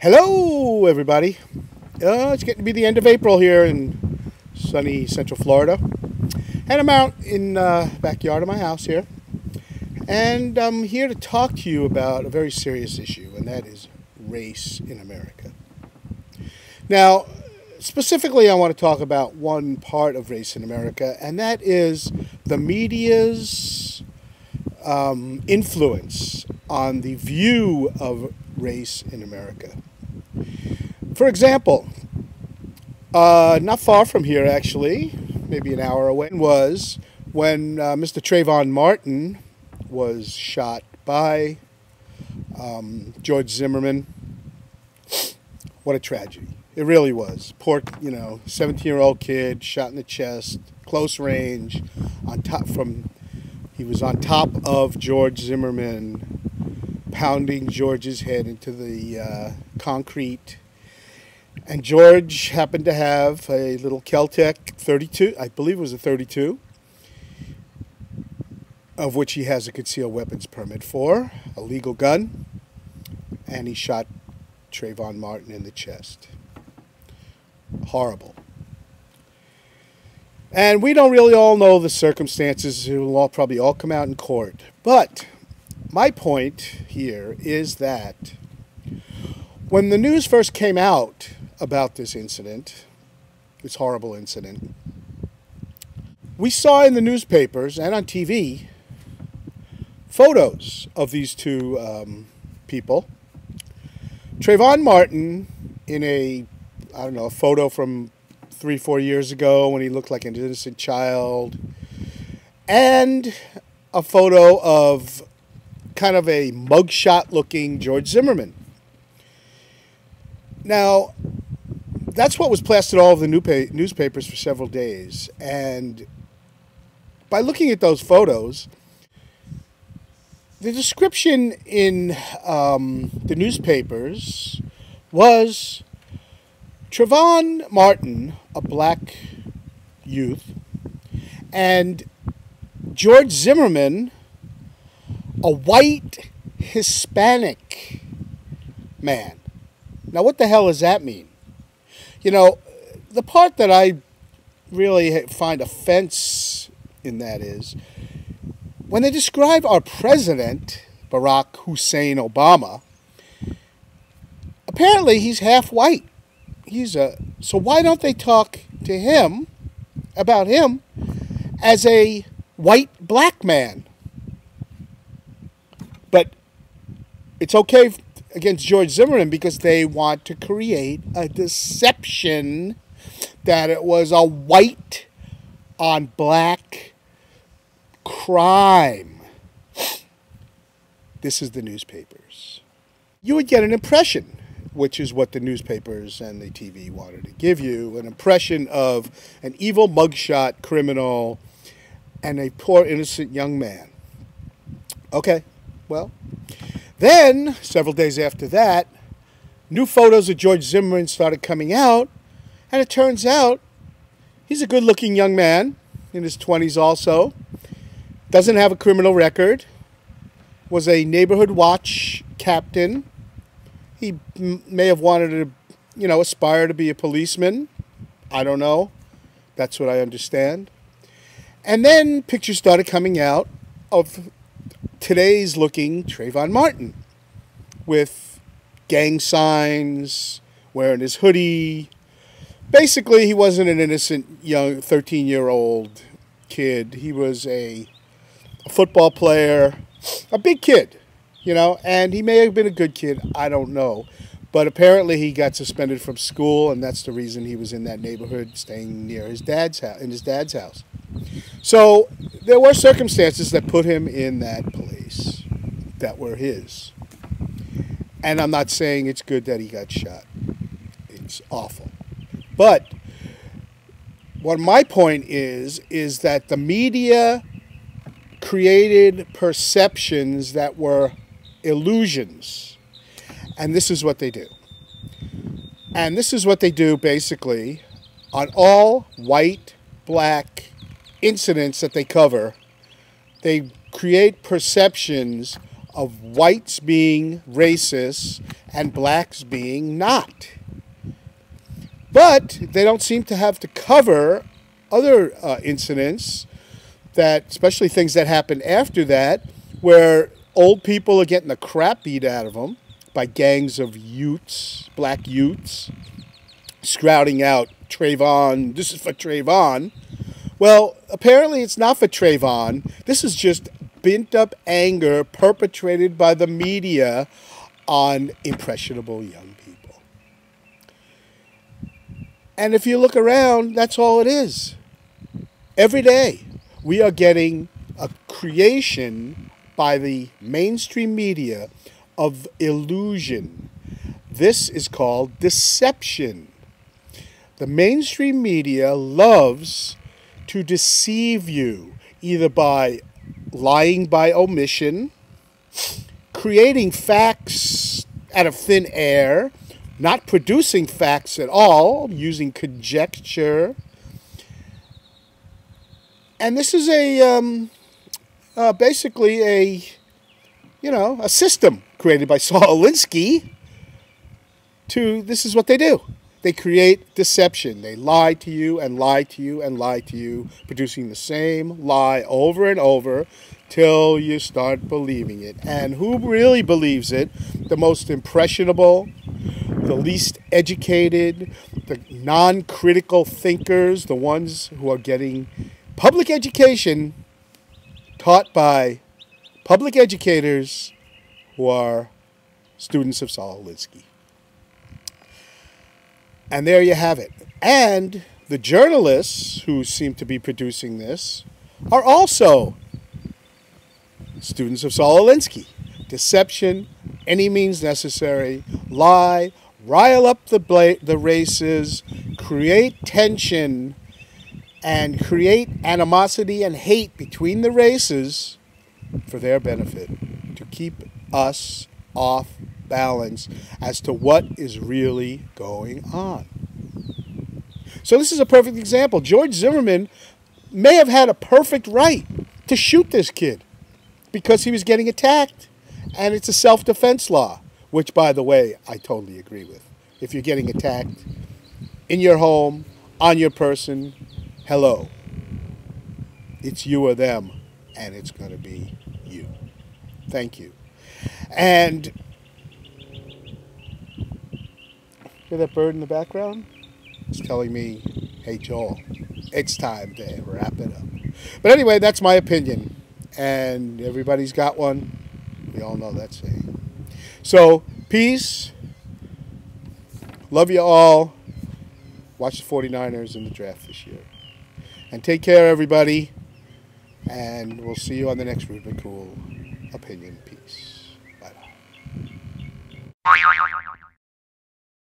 Hello, everybody. It's getting to be the end of April here in sunny Central Florida. And I'm out in the backyard of my house here. And I'm here to talk to you about a very serious issue, and that is race in America. Now, specifically, I want to talk about one part of race in America, and that is the media's influence on the view of race in America. For example, not far from here, actually, maybe an hour away, was when Mr. Trayvon Martin was shot by George Zimmerman. What a tragedy. It really was. Poor, 17-year-old kid shot in the chest, close range, he was on top of George Zimmerman, pounding George's head into the concrete. And George happened to have a little Kel-Tec 32, I believe it was a 32, of which he has a concealed weapons permit for, a legal gun, and he shot Trayvon Martin in the chest. Horrible. And we don't really all know the circumstances. It will probably all come out in court. But my point here is that when the news first came out about this incident, this horrible incident, we saw in the newspapers and on TV photos of these two people. Trayvon Martin in a photo from 3-4 years ago when he looked like an innocent child, and a photo of kind of a mugshot looking George Zimmerman. Now, that's what was plastered all over the newspapers for several days. And by looking at those photos, the description in the newspapers was Trayvon Martin, a black youth, and George Zimmerman, a white Hispanic man. Now, what the hell does that mean? The part that I really find offense in that is when they describe our president, Barack Hussein Obama, apparently he's half white. So why don't they talk to him, about him, as a white black man? But it's okay against George Zimmerman because they want to create a deception that it was a white on black crime. This is the newspapers. You would get an impression, which is what the newspapers and the TV wanted to give you, an impression of an evil mugshot criminal and a poor innocent young man. Okay, well, then, several days after that, new photos of George Zimmerman started coming out, and it turns out he's a good-looking young man, in his 20s also, doesn't have a criminal record, was a neighborhood watch captain. He may have wanted to, aspire to be a policeman. I don't know. That's what I understand. And then pictures started coming out of today's looking Trayvon Martin with gang signs, wearing his hoodie. Basically, he wasn't an innocent young 13-year-old kid. He was a football player, a big kid, and he may have been a good kid. I don't know. But apparently he got suspended from school, and that's the reason he was in that neighborhood staying near his dad's house, in his dad's house. So there were circumstances that put him in that place that were his. And I'm not saying it's good that he got shot. It's awful. But what my point is that the media created perceptions that were illusions. And this is what they do. And this is what they do basically on all white, black incidents that they cover. They create perceptions of whites being racist and blacks being not. But they don't seem to have to cover other incidents, that, especially things that happened after that, where old people are getting the crap beat out of them by gangs of youths, black youths, spouting out Trayvon, this is for Trayvon. Well, apparently it's not for Trayvon. This is just bent-up anger perpetrated by the media on impressionable young people. And if you look around, that's all it is. Every day, we are getting a creation by the mainstream media of illusion. This is called deception. The mainstream media loves to deceive you, either by lying by omission, creating facts out of thin air, not producing facts at all, using conjecture. And this is basically a system created by Saul Alinsky. This is what they do. They create deception. They lie to you and lie to you and lie to you, producing the same lie over and over till you start believing it. And who really believes it? The most impressionable, the least educated, the non-critical thinkers, the ones who are getting public education taught by public educators who are students of Saul Alinsky. And there you have it. And the journalists who seem to be producing this are also students of Saul Alinsky. Deception, any means necessary, lie, rile up the races, create tension, and create animosity and hate between the races for their benefit, to keep us off balance as to what is really going on. So this is a perfect example. George Zimmerman may have had a perfect right to shoot this kid because he was getting attacked, and it's a self-defense law, which, by the way, I totally agree with. If you're getting attacked in your home, on your person, hello. It's you or them, and it's going to be you. Thank you. And hear that bird in the background? It's telling me, hey, Joel, it's time to wrap it up. But anyway, that's my opinion. And everybody's got one. We all know that saying. So, peace. Love you all. Watch the 49ers in the draft this year. And take care, everybody. And we'll see you on the next Ruben Cool Opinion. Peace. Bye-bye.